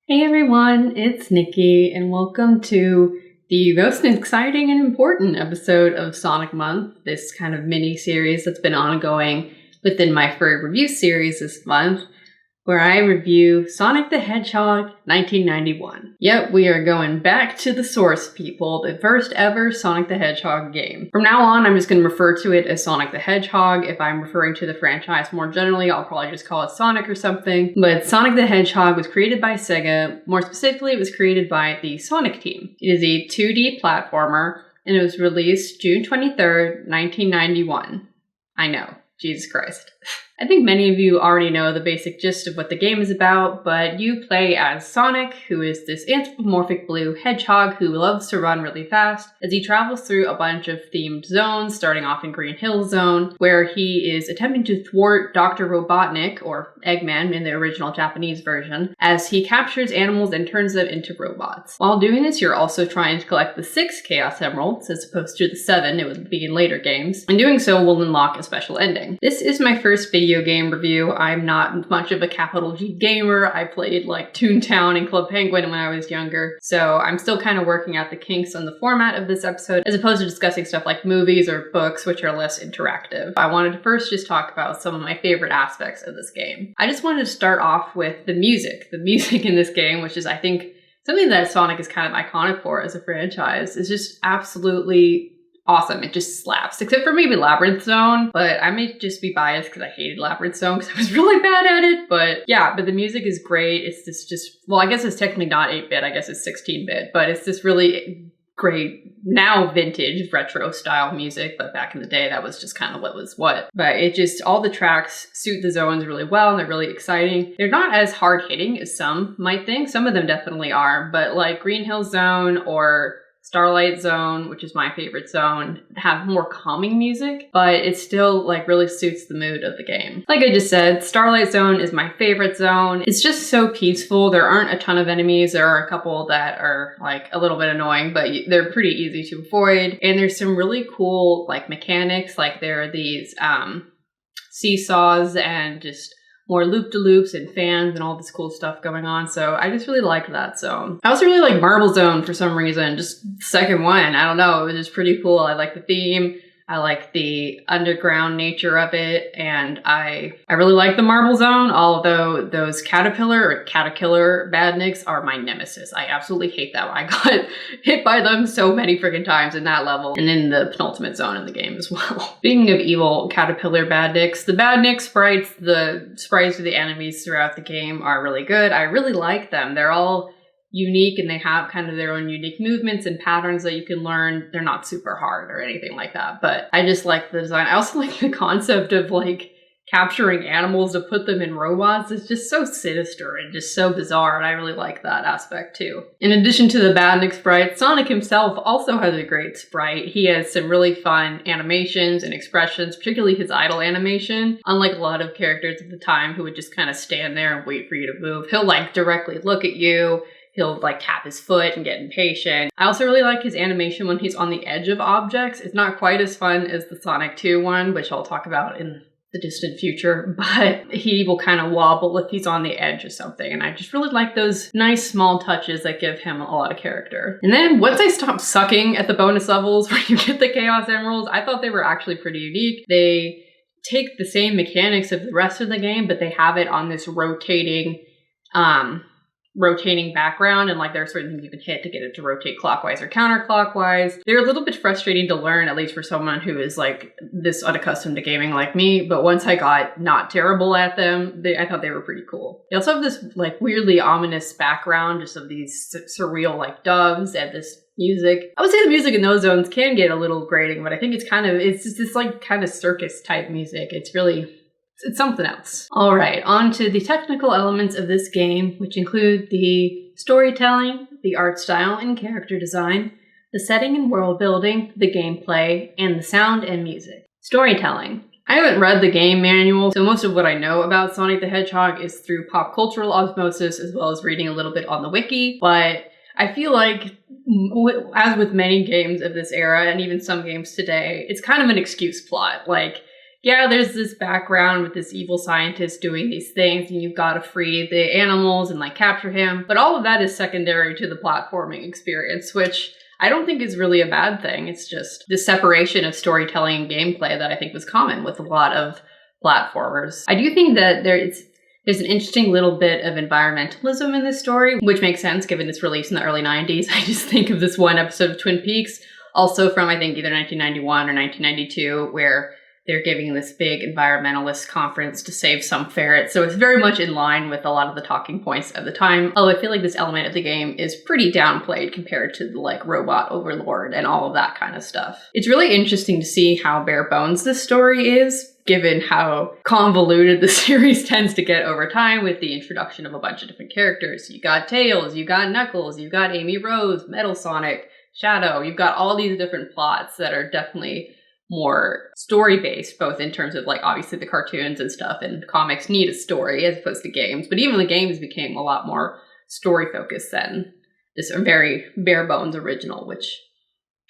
Hey everyone, it's Nikki, and welcome to the most exciting and important episode of Sonic Month, this kind of mini-series that's been ongoing within my Furry review series this month, where I review Sonic the Hedgehog 1991. Yep, we are going back to the source, people, the first ever Sonic the Hedgehog game. From now on, I'm just going to refer to it as Sonic the Hedgehog. If I'm referring to the franchise more generally, I'll probably just call it Sonic or something. But Sonic the Hedgehog was created by Sega. More specifically, it was created by the Sonic team. It is a 2D platformer, and it was released June 23rd, 1991. I know. Jesus Christ. I think many of you already know the basic gist of what the game is about, but you play as Sonic, who is this anthropomorphic blue hedgehog who loves to run really fast as he travels through a bunch of themed zones, starting off in Green Hill Zone, where he is attempting to thwart Dr. Robotnik, or Eggman in the original Japanese version, as he captures animals and turns them into robots. While doing this, you're also trying to collect the 6 Chaos Emeralds, as opposed to the 7 it would be in later games, and doing so will unlock a special ending. This is my first video game review. I'm not much of a capital G gamer. I played like Toontown and Club Penguin when I was younger, so I'm still kind of working out the kinks on the format of this episode, as opposed to discussing stuff like movies or books, which are less interactive. I wanted to first just talk about some of my favorite aspects of this game. I just wanted to start off with the music. The music in this game, which is, I think, something that Sonic is kind of iconic for as a franchise, is just absolutely awesome. It just slaps, except for maybe Labyrinth Zone, but I may just be biased because I hated Labyrinth Zone because I was really bad at it. But yeah, but the music is great. It's this just, well, I guess it's technically not 8-bit, I guess it's 16-bit, but it's this really great, now vintage retro style music, but back in the day that was just kind of what was what. But it just, all the tracks suit the zones really well and they're really exciting. They're not as hard hitting as some might think. Some of them definitely are, but like Green Hill Zone or Starlight Zone, which is my favorite zone, have more calming music, but it still like really suits the mood of the game. Like I just said, Starlight Zone is my favorite zone. It's just so peaceful. There aren't a ton of enemies. There are a couple that are like a little bit annoying, but they're pretty easy to avoid. And there's some really cool like mechanics, like there are these seesaws and just more loop-de-loops and fans and all this cool stuff going on. So I just really liked that zone. I also really like Marble Zone for some reason, just the second one. I don't know, it was just pretty cool. I like the theme. I like the underground nature of it, and I really like the Marble Zone, although those caterpillar badniks are my nemesis. I absolutely hate them. I got hit by them so many freaking times in that level, and in the penultimate zone in the game as well. Speaking of evil caterpillar badniks, the badnik sprites, the sprites of the enemies throughout the game are really good. I really like them. They're all unique and they have kind of their own unique movements and patterns that you can learn. They're not super hard or anything like that, but I just like the design. I also like the concept of like capturing animals to put them in robots. It's just so sinister and just so bizarre, and I really like that aspect too. In addition to the badnik sprite, Sonic himself also has a great sprite. He has some really fun animations and expressions, particularly his idle animation. Unlike a lot of characters at the time who would just kind of stand there and wait for you to move, he'll like directly look at you. He'll like tap his foot and get impatient. I also really like his animation when he's on the edge of objects. It's not quite as fun as the Sonic 2 one, which I'll talk about in the distant future, but he will kind of wobble if he's on the edge of something. And I just really like those nice small touches that give him a lot of character. And then once I stopped sucking at the bonus levels where you get the Chaos Emeralds, I thought they were actually pretty unique. They take the same mechanics of the rest of the game, but they have it on this rotating background, and like there are certain things you can hit to get it to rotate clockwise or counterclockwise. They're a little bit frustrating to learn, at least for someone who is like this unaccustomed to gaming like me, but once I got not terrible at them, I thought they were pretty cool. They also have this like weirdly ominous background, just of these surreal like doves and this music. I would say the music in those zones can get a little grating, but I think it's just this like kind of circus type music. It's something else. All right, on to the technical elements of this game, which include the storytelling, the art style and character design, the setting and world building, the gameplay, and the sound and music. Storytelling. I haven't read the game manual, so most of what I know about Sonic the Hedgehog is through pop cultural osmosis, as well as reading a little bit on the wiki, but I feel like, as with many games of this era, and even some games today, it's kind of an excuse plot. Like, yeah, there's this background with this evil scientist doing these things, and you've got to free the animals and like capture him. But all of that is secondary to the platforming experience, which I don't think is really a bad thing. It's just the separation of storytelling and gameplay that I think was common with a lot of platformers. I do think that there's an interesting little bit of environmentalism in this story, which makes sense given its release in the early 90s. I just think of this one episode of Twin Peaks, also from I think either 1991 or 1992, where they're giving this big environmentalist conference to save some ferrets. So it's very much in line with a lot of the talking points of the time. Although I feel like this element of the game is pretty downplayed compared to the like robot overlord and all of that kind of stuff. It's really interesting to see how bare bones this story is, given how convoluted the series tends to get over time with the introduction of a bunch of different characters. You got Tails, you got Knuckles, you got Amy Rose, Metal Sonic, Shadow. You've got all these different plots that are definitely more story-based, both in terms of like obviously the cartoons and stuff, and comics need a story as opposed to games, but even the games became a lot more story-focused than this very bare-bones original, which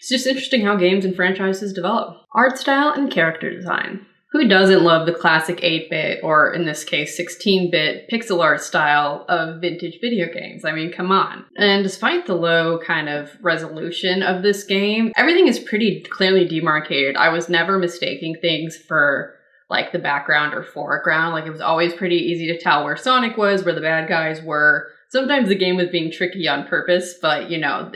is just interesting how games and franchises develop. Art style and character design. Who doesn't love the classic 8-bit, or in this case 16-bit, pixel art style of vintage video games? I mean, come on. And despite the low kind of resolution of this game, everything is pretty clearly demarcated. I was never mistaking things for like the background or foreground. Like it was always pretty easy to tell where Sonic was, where the bad guys were. Sometimes the game was being tricky on purpose, but you know,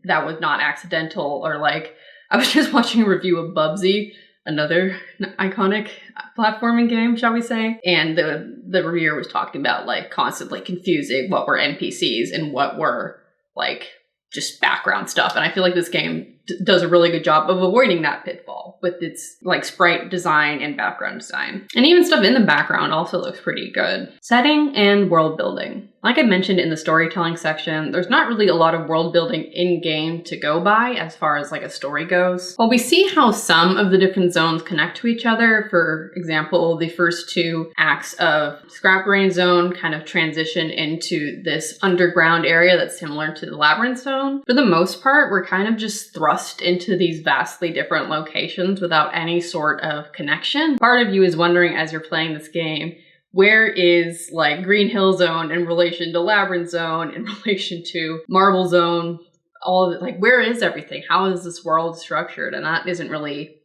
that was not accidental. Or like, I was just watching a review of Bubsy, another iconic platforming game, shall we say. And the reviewer was talking about like constantly confusing what were NPCs and what were like just background stuff. And I feel like this game does a really good job of avoiding that pitfall with its like sprite design and background design. And even stuff in the background also looks pretty good. Setting and world building. Like I mentioned in the storytelling section, there's not really a lot of world building in-game to go by as far as like a story goes. While we see how some of the different zones connect to each other, for example, the first two acts of Scrap Brain Zone kind of transition into this underground area that's similar to the Labyrinth Zone. For the most part, we're kind of just thrust into these vastly different locations without any sort of connection. Part of you is wondering as you're playing this game, where is like Green Hill Zone in relation to Labyrinth Zone, in relation to Marble Zone, all of it, like where is everything? How is this world structured? And that isn't really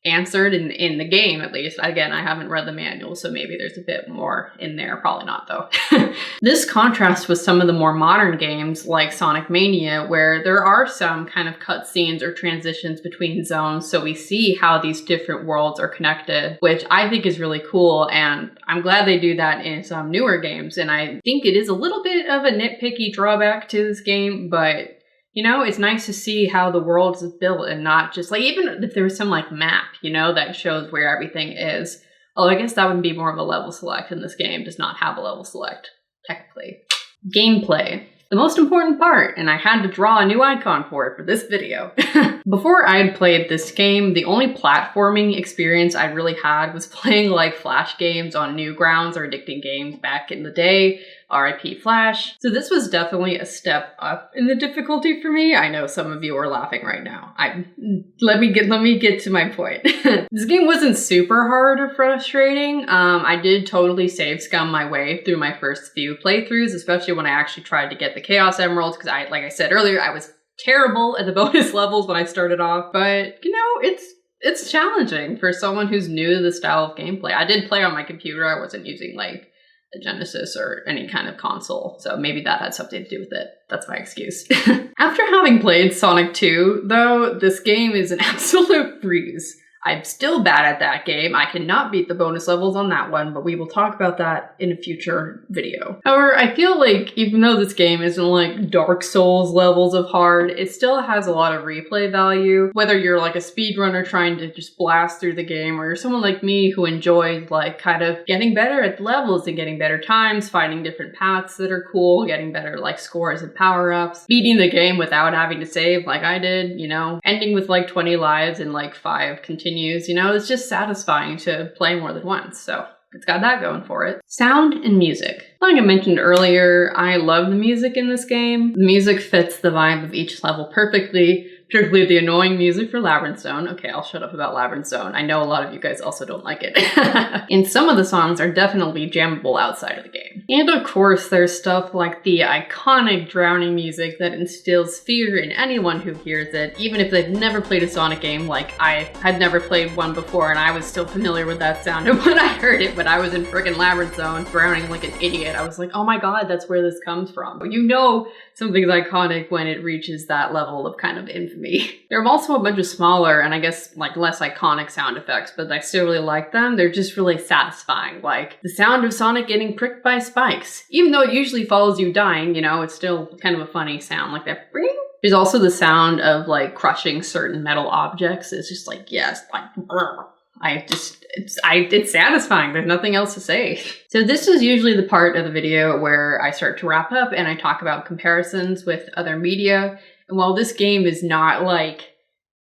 answered in the game, at least. Again, I haven't read the manual, so maybe there's a bit more in there. Probably not, though. This contrasts with some of the more modern games like Sonic Mania, where there are some kind of cutscenes or transitions between zones, so we see how these different worlds are connected, which I think is really cool, and I'm glad they do that in some newer games. And I think it is a little bit of a nitpicky drawback to this game, but you know, it's nice to see how the world is built and not just like, even if there was some like map, you know, that shows where everything is. Although I guess that would be more of a level select, and this game does not have a level select, technically. Gameplay. The most important part, and I had to draw a new icon for it for this video. Before I had played this game, the only platforming experience I really had was playing like Flash games on Newgrounds or Addicting Games back in the day. RIP Flash. So this was definitely a step up in the difficulty for me. I know some of you are laughing right now. Let me get to my point. This game wasn't super hard or frustrating. I did totally save scum my way through my first few playthroughs, especially when I actually tried to get the Chaos Emeralds, because like I said earlier, I was terrible at the bonus levels when I started off. But you know, it's challenging for someone who's new to the style of gameplay. I did play on my computer. I wasn't using like a Genesis or any kind of console, so maybe that had something to do with it. That's my excuse. After having played Sonic 2, though, this game is an absolute breeze. I'm still bad at that game. I cannot beat the bonus levels on that one, but we will talk about that in a future video. However, I feel like even though this game isn't like Dark Souls levels of hard, it still has a lot of replay value. Whether you're like a speedrunner trying to just blast through the game, or you're someone like me who enjoys like kind of getting better at levels and getting better times, finding different paths that are cool, getting better like scores and power-ups, beating the game without having to save like I did, you know, ending with like 20 lives and like 5 continues, you know, it's just satisfying to play more than once, so it's got that going for it. Sound and music. Like I mentioned earlier, I love the music in this game. The music fits the vibe of each level perfectly. particularly the annoying music for Labyrinth Zone. Okay, I'll shut up about Labyrinth Zone. I know a lot of you guys also don't like it. And some of the songs are definitely jammable outside of the game. And of course, there's stuff like the iconic drowning music that instills fear in anyone who hears it, even if they've never played a Sonic game. Like, I had never played one before and I was still familiar with that sound. And when I heard it, when I was in friggin' Labyrinth Zone, drowning like an idiot, I was like, oh my god, that's where this comes from. You know something's iconic when it reaches that level of kind of infamy. There are also a bunch of smaller and I guess like less iconic sound effects, but I still really like them. They're just really satisfying. Like the sound of Sonic getting pricked by spikes. Even though it usually follows you dying, you know, it's still kind of a funny sound like that. There's also the sound of like crushing certain metal objects. It's just like, yes, like, it's satisfying. There's nothing else to say. So this is usually the part of the video where I start to wrap up and I talk about comparisons with other media. And while this game is not like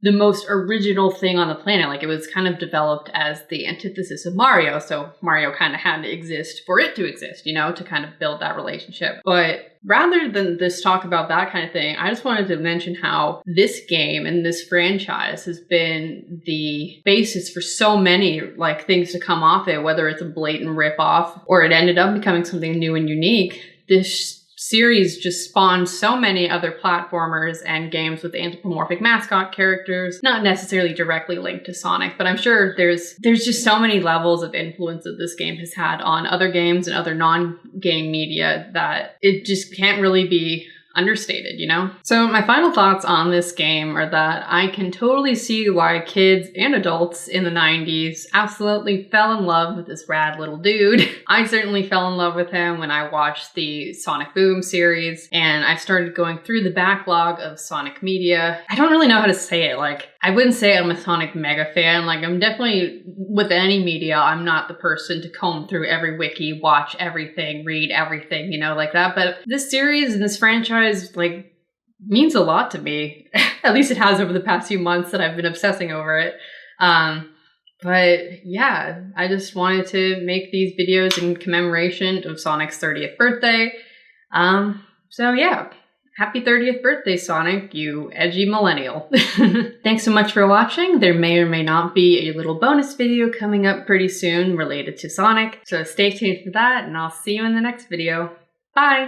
the most original thing on the planet, like it was kind of developed as the antithesis of Mario, so Mario kind of had to exist for it to exist, you know, to kind of build that relationship. But rather than this talk about that kind of thing, I just wanted to mention how this game and this franchise has been the basis for so many like things to come off it, whether it's a blatant ripoff or it ended up becoming something new and unique. This series just spawned so many other platformers and games with anthropomorphic mascot characters, not necessarily directly linked to Sonic, but I'm sure there's just so many levels of influence that this game has had on other games and other non-game media that it just can't really be understated, you know? So my final thoughts on this game are that I can totally see why kids and adults in the 90s absolutely fell in love with this rad little dude. I certainly fell in love with him when I watched the Sonic Boom series, and I started going through the backlog of Sonic media. I don't really know how to say it. Like, I wouldn't say I'm a Sonic mega fan. Like, I'm definitely, with any media, I'm not the person to comb through every wiki, watch everything, read everything, you know, like that. But this series and this franchise, like, means a lot to me. At least it has over the past few months that I've been obsessing over it. But yeah, I just wanted to make these videos in commemoration of Sonic's 30th birthday. So yeah. Happy 30th birthday, Sonic, you edgy millennial. Thanks so much for watching. There may or may not be a little bonus video coming up pretty soon related to Sonic, so stay tuned for that, and I'll see you in the next video. Bye!